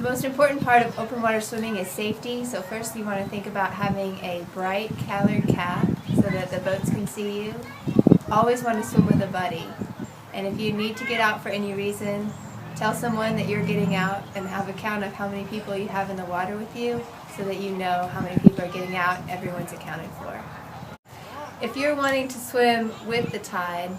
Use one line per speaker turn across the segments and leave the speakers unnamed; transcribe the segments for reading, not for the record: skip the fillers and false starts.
most important part of open water swimming is safety. So first you want to think about having a bright colored cap so that the boats can see you. Always want to swim with a buddy. And if you need to get out for any reason, tell someone that you're getting out and have a count of how many people you have in the water with you so that you know how many people are getting out, everyone's accounted for. If you're wanting to swim with the tide,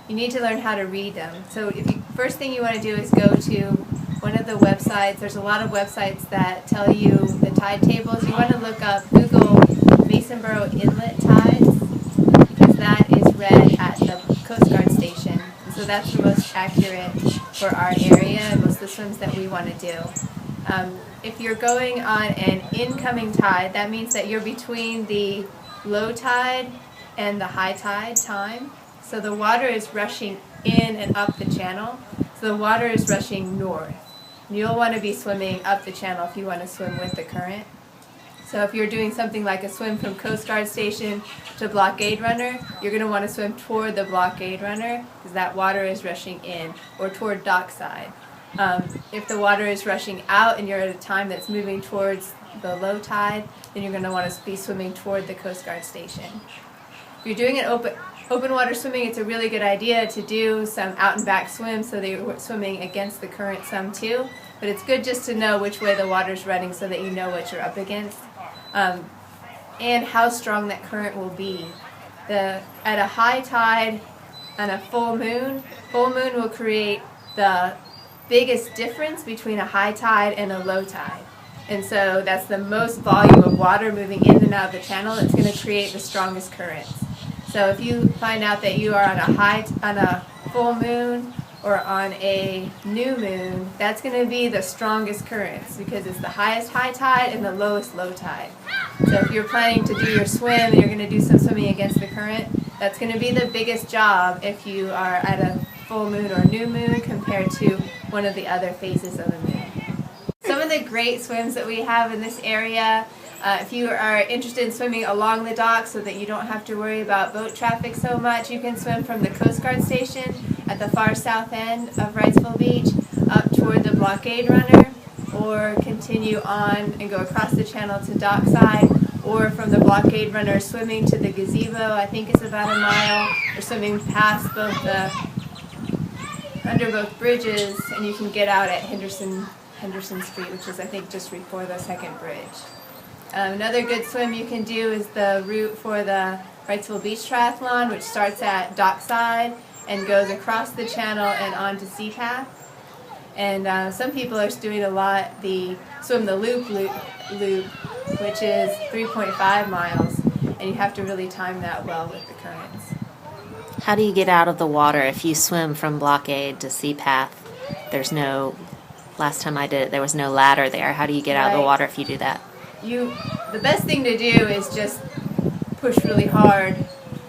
you need to learn how to read them. So first thing you want to do is go to one of the websites. There's a lot of websites that tell you the tide tables. You want to look up, Google Masonboro Inlet Tides, because that is read at the Coast Guard station. So that's the most accurate for our area and most of the swims that we want to do. If you're going on an incoming tide, that means that you're between the low tide and the high tide time. So the water is rushing in and up the channel. So the water is rushing north. You'll want to be swimming up the channel if you want to swim with the current. So if you're doing something like a swim from Coast Guard Station to Blockade Runner, you're going to want to swim toward the Blockade Runner because that water is rushing in, or toward dockside. If the water is rushing out and you're at a time that's moving towards the low tide, then you're going to want to be swimming toward the Coast Guard Station. If you're doing an open water swimming, it's a really good idea to do some out and back swims so that you're swimming against the current some too. But it's good just to know which way the water's running so that you know what you're up against. And how strong that current will be. At a high tide and a full moon will create the biggest difference between a high tide and a low tide. And so that's the most volume of water moving in and out of the channel. It's going to create the strongest currents. So if you find out that you are on a full moon or on a new moon, that's going to be the strongest currents because it's the highest high tide and the lowest low tide. So if you're planning to do your swim and you're going to do some swimming against the current, that's going to be the biggest job if you are at a full moon or new moon compared to one of the other phases of the moon. Some of the great swims that we have in this area, if you are interested in swimming along the dock so that you don't have to worry about boat traffic so much, you can swim from the Coast Guard station at the far south end of Wrightsville Beach up toward the Blockade Runner, or continue on and go across the channel to dockside, or from the Blockade Runner swimming to the gazebo, I think it's about a mile, or swimming past under both bridges, and you can get out at Henderson Street, which is I think just before the second bridge. Another good swim you can do is the route for the Wrightsville Beach Triathlon, which starts at dockside and goes across the channel and onto Sea Path. And some people are doing a lot swim the loop, which is 3.5 miles, and you have to really time that well with the currents.
How do you get out of the water if you swim from Blockade to Sea Path? Last time I did it, there was no ladder there. How do you get out of the water if you do that?
The best thing to do is just push really hard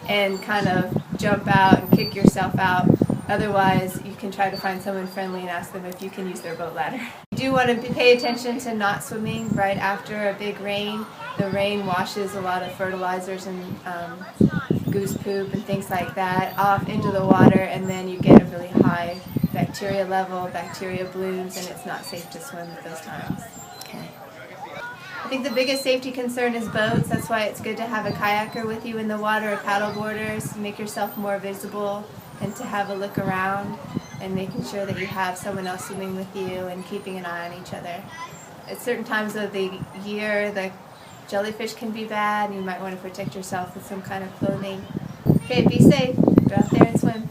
and kind of jump out and kick yourself out. Otherwise, you can try to find someone friendly and ask them if you can use their boat ladder. You do want to pay attention to not swimming right after a big rain. The rain washes a lot of fertilizers and goose poop and things like that off into the water, and then you get a really high bacteria level, bacteria blooms, and it's not safe to swim at those times.
Okay.
I think the biggest safety concern is boats. That's why it's good to have a kayaker with you in the water, or paddle boarders, to make yourself more visible and to have a look around and making sure that you have someone else swimming with you and keeping an eye on each other. At certain times of the year, the jellyfish can be bad, and you might want to protect yourself with some kind of clothing. Okay, be safe. Go out there and swim.